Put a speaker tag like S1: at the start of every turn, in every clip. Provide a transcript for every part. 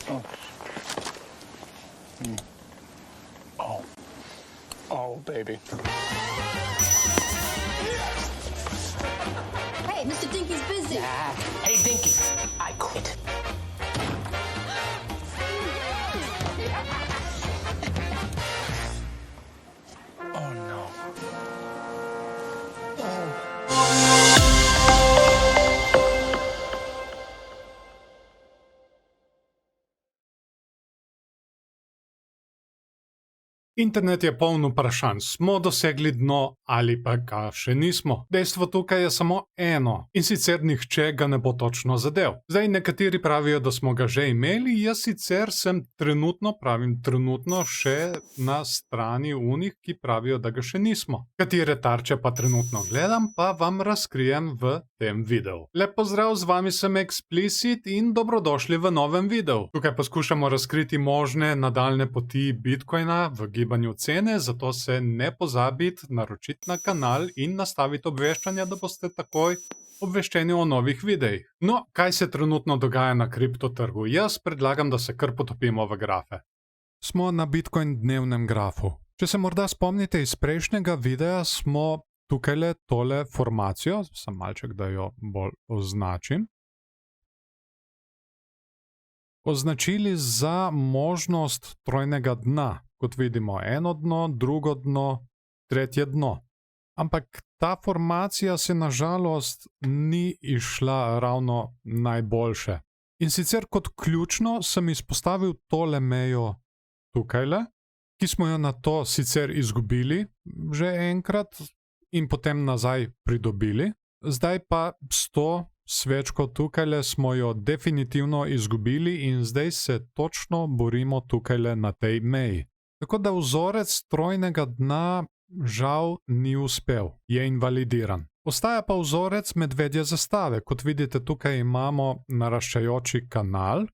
S1: Oh. Oh. Oh, baby.
S2: Hey, Mr. Dinky's busy.
S3: Hey, Dinky, I quit.
S1: Oh, no.
S4: Internet je poln vprašanj, smo dosegli dno ali pa ga še nismo. Dejstvo tukaj je samo eno, in sicer nihče ga ne bo točno zadev. Zdaj nekateri pravijo, da smo ga že imeli, jaz sicer sem trenutno še na strani unih, ki pravijo, da ga še nismo. Katere tarče pa trenutno gledam, pa vam razkrijem v tem videu. Lep pozdrav, z vami sem Explicit in dobrodošli v novem videu. Tukaj poskušamo razkriti možne nadaljne poti Bitcoina v gibanju cene, zato se ne pozabite naročiti na kanal in nastaviti obveščanja, da boste takoj obveščeni o novih videih. No, kaj se trenutno dogaja na kriptotrgu? Jaz predlagam, da se kar potopimo v grafe. Smo na Bitcoin dnevnem grafu. Če se morda spomnite iz prejšnjega videa, smo tukajle tole formacijo, sem malček, da jo bolj označim, označili za možnost trojnega dna. Kot vidimo, eno dno, drugo dno, tretje dno. Ampak ta formacija se nažalost ni išla ravno najboljše. In sicer kot ključno sem izpostavil tole mejo tukajle, ki smo jo na to sicer izgubili že enkrat in potem nazaj pridobili. Zdaj pa s to svečko tukajle smo jo definitivno izgubili in zdaj se točno borimo tukajle na tej meji. Tako da vzorec trojnega dna žal ni uspel, je invalidiran. Ostaja pa vzorec medvedje zastave. Kot vidite, tukaj imamo naraščajoči kanal.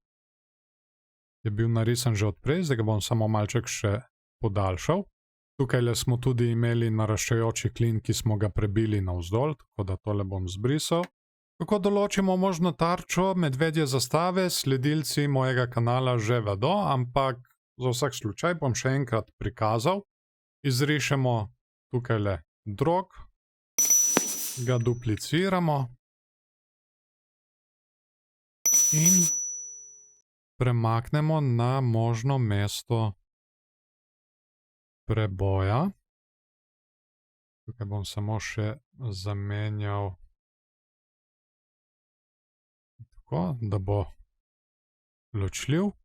S4: Je bil narisan že odprej, zdaj ga bom samo malček še podaljšal. Tukajle smo tudi imeli naraščajoči klin, ki smo ga prebili navzdol, tako da tole bom zbrisal. Kako določimo možno tarčo medvedje zastave, sledilci mojega kanala že vedo, ampak za vsak slučaj bom še enkrat prikazal. Izrišemo tukajle drog, ga dupliciramo in premaknemo na možno mesto preboja. Tukaj bom samo še zamenjal tako, da bo ločljiv.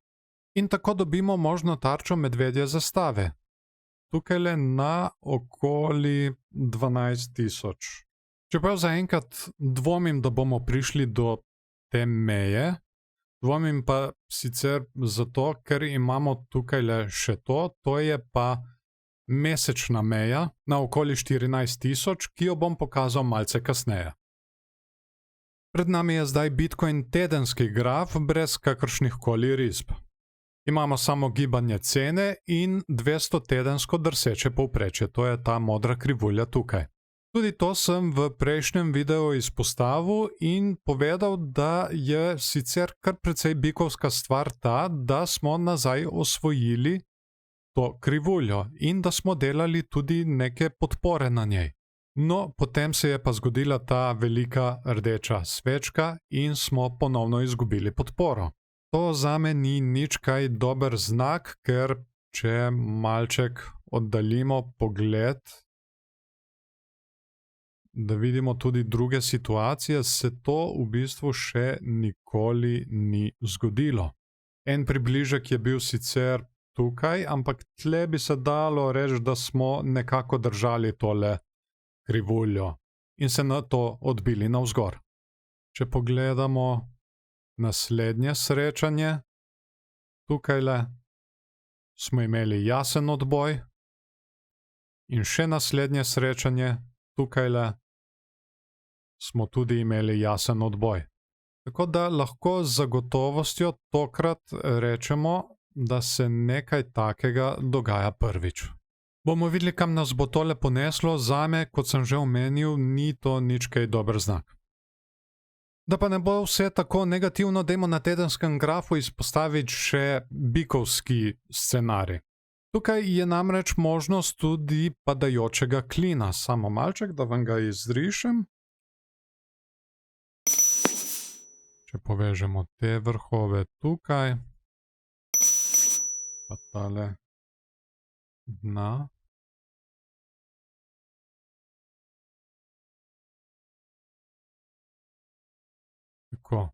S4: In tako dobimo možno tarčo medvedje zastave. Tukajle na okoli 12.000. Čeprav zaenkrat dvomim, da bomo prišli do te meje, dvomim pa sicer zato, ker imamo tukajle še to je pa mesečna meja na okoli 14.000, ki jo bom pokazal malce kasneje. Pred nami je zdaj Bitcoin tedenski graf brez kakršnih koli risb. Imamo samo gibanje cene in 200 tedensko drseče povprečje, to je ta modra krivulja tukaj. Tudi to sem v prejšnjem videu izpostavil in povedal, da je sicer kar precej bikovska stvar ta, da smo nazaj osvojili to krivuljo in da smo delali tudi neke podpore na njej. No, potem se je pa zgodila ta velika rdeča svečka in smo ponovno izgubili podporo. To zame ni nič kaj dober znak, ker če malček oddaljimo pogled, da vidimo tudi druge situacije, se to v bistvu še nikoli ni zgodilo. En približek je bil sicer tukaj, ampak tle bi se dalo reči, da smo nekako držali tole krivuljo in se na to odbili navzgor. Če pogledamo naslednje srečanje, tukajle smo imeli jasen odboj in še naslednje srečanje, tukajle smo tudi imeli jasen odboj. Tako da lahko z zagotovostjo tokrat rečemo, da se nekaj takega dogaja prvič. Bomo videli, kam nas bo tole poneslo. Zame, kot sem že omenil, ni to nič kaj dober znak. Da pa ne bo vse tako negativno, dajmo na tedenskem grafu izpostaviti še bikovski scenarij. Tukaj je namreč možnost tudi padajočega klina. Samo malček, da vam ga izrišem. Če povežemo te vrhove tukaj, pa tale dna. Tako.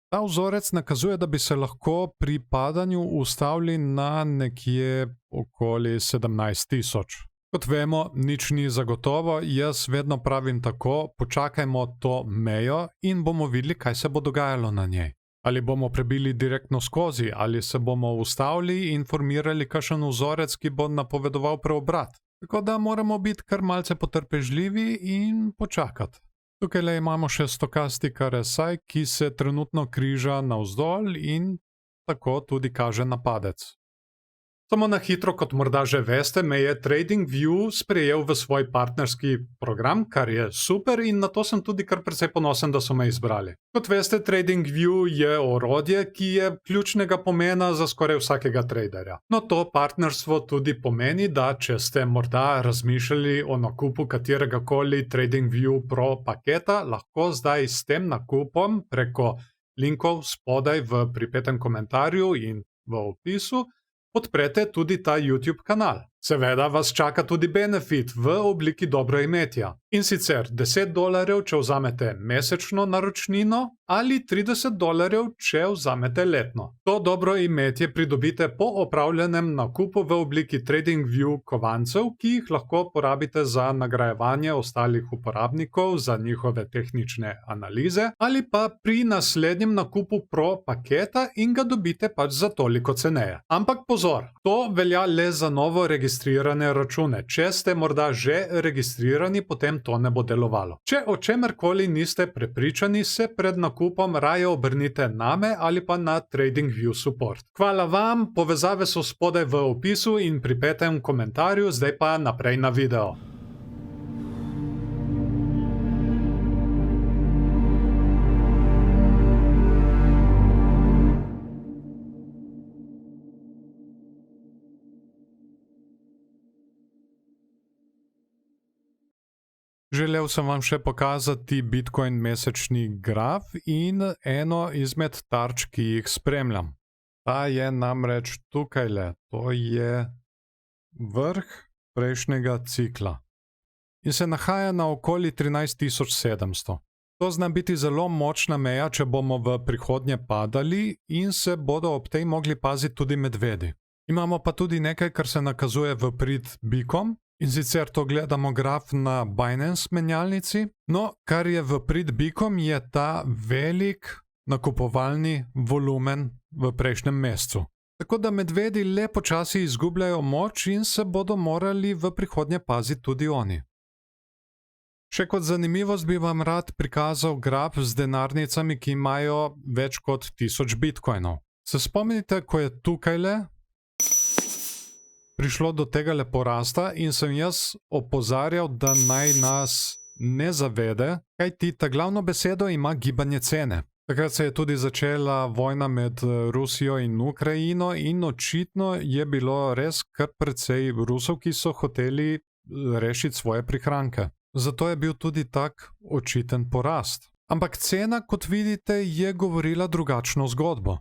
S4: Ta vzorec nakazuje, da bi se lahko pri padanju ustavili na nekje okoli 17.000. Kot vemo, nič ni zagotovo, jaz vedno pravim tako, počakajmo to mejo in bomo videli, kaj se bo dogajalo na njej. Ali bomo prebili direktno skozi, ali se bomo ustavili in formirali kakšen vzorec, ki bo napovedoval preobrat. Tako da moramo biti kar malce potrpežljivi in počakati. Tukaj le imamo še stokastik RSI, ki se trenutno križa navzdol in tako tudi kaže na padec. Samo na hitro, kot morda že veste, me je TradingView sprejel v svoj partnerski program, kar je super in na to sem tudi kar precej ponosen, da so me izbrali. Kot veste, TradingView je orodje, ki je ključnega pomena za skoraj vsakega traderja. No, to partnerstvo tudi pomeni, da če ste morda razmišljali o nakupu kateregakoli TradingView Pro paketa, lahko zdaj s tem nakupom preko linkov spodaj v pripetem komentarju in v opisu podprete tudi ta YouTube kanal. Seveda vas čaka tudi benefit v obliki dobroimetja. In sicer $10, če vzamete mesečno naročnino, ali $30, če vzamete letno. To dobroimetje pridobite po opravljenem nakupu v obliki TradingView kovancev, ki jih lahko porabite za nagrajevanje ostalih uporabnikov za njihove tehnične analize, ali pa pri naslednjem nakupu Pro paketa in ga dobite pač za toliko ceneje. Ampak pozor, to velja le za novo registrirane račune. Če ste morda že registrirani, potem to ne bo delovalo. Če o čemerkoli niste prepričani, se pred nakupom raje obrnite name ali pa na TradingView support. Hvala vam, povezave so spodaj v opisu in pripetem komentarju, zdaj pa naprej na video. Želel sem vam še pokazati Bitcoin mesečni graf in eno izmed tarč, ki jih spremljam. Ta je namreč tukajle, to je vrh prejšnjega cikla in se nahaja na okoli 13.700. To zna biti zelo močna meja, če bomo v prihodnje padali in se bodo ob tej mogli paziti tudi medvedi. Imamo pa tudi nekaj, kar se nakazuje v prid bikom. In sicer to gledamo graf na Binance menjalnici. No, kar je v prid bikom, je ta velik nakupovalni volumen v prejšnjem mesecu. Tako da medvedi le počasi izgubljajo moč in se bodo morali v prihodnje paziti tudi oni. Še kot zanimivost bi vam rad prikazal graf z denarnicami, ki imajo več kot 1000 bitcoinov. Se spomnite, ko je tukajle prišlo do tega porasta in sem jaz opozarjal, da naj nas ne zavede, kajti ta glavno besedo ima gibanje cene. Takrat se je tudi začela vojna med Rusijo in Ukrajino in očitno je bilo res kar precej Rusov, ki so hoteli rešiti svoje prihranke. Zato je bil tudi tak očiten porast. Ampak cena, kot vidite, je govorila drugačno zgodbo.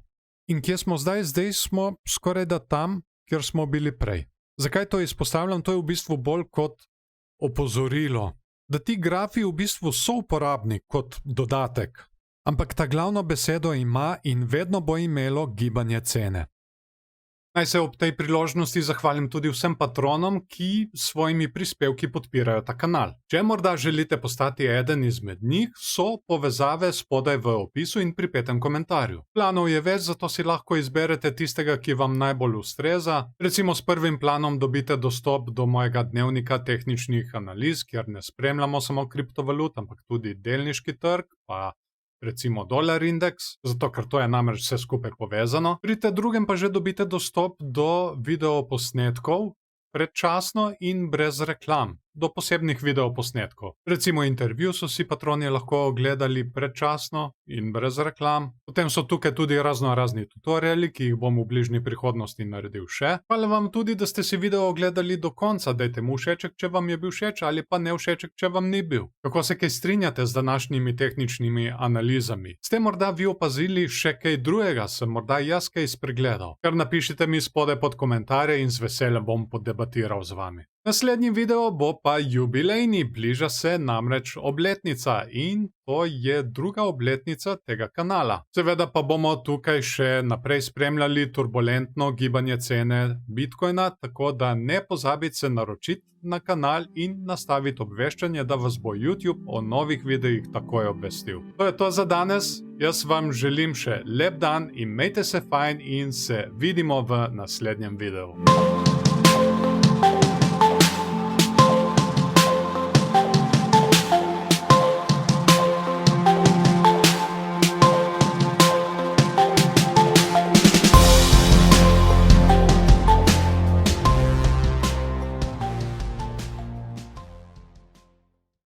S4: In kje smo zdaj? Zdaj smo skorajda tam, kjer smo bili prej. Zakaj to izpostavljam? To je v bistvu bolj kot opozorilo, da ti grafi v bistvu so uporabni kot dodatek, ampak ta glavno besedo ima in vedno bo imelo gibanje cene. Naj se ob tej priložnosti zahvalim tudi vsem patronom, ki s svojimi prispevki podpirajo ta kanal. Če morda želite postati eden izmed njih, so povezave spodaj v opisu in pripetem komentarju. Planov je več, zato si lahko izberete tistega, ki vam najbolj ustreza. Recimo s prvim planom dobite dostop do mojega dnevnika tehničnih analiz, kjer ne spremljamo samo kriptovalut, ampak tudi delniški trg, pa recimo dolar indeks, zato ker to je namreč vse skupaj povezano. Pri tem drugem pa že dobite dostop do videoposnetkov predčasno in brez reklam. do posebnih videoposnetkov. Recimo intervju so si patroni lahko ogledali predčasno in brez reklam. Potem so tukaj tudi razni tutoriali, ki jih bom v bližnji prihodnosti naredil še. Hvala vam tudi, da ste si video ogledali do konca. Dajte mu všeček, če vam je bil všeč, ali pa ne všeček, če vam ni bil. Kako se kaj strinjate z današnjimi tehničnimi analizami? Ste morda vi opazili še kaj drugega? Sem morda jaz kaj spregledal? Kar napišite mi spodaj pod komentarje in z veseljem bom podebatiral z vami. Naslednji video bo pa jubilejni, bliža se namreč obletnica in to je druga obletnica tega kanala. Seveda pa bomo tukaj še naprej spremljali turbulentno gibanje cene Bitcoina, tako da ne pozabite se naročiti na kanal in nastaviti obveščanje, da vas bo YouTube o novih videih takoj obvestil. To je to za danes, jaz vam želim še lep dan, imejte se fajn in se vidimo v naslednjem videu.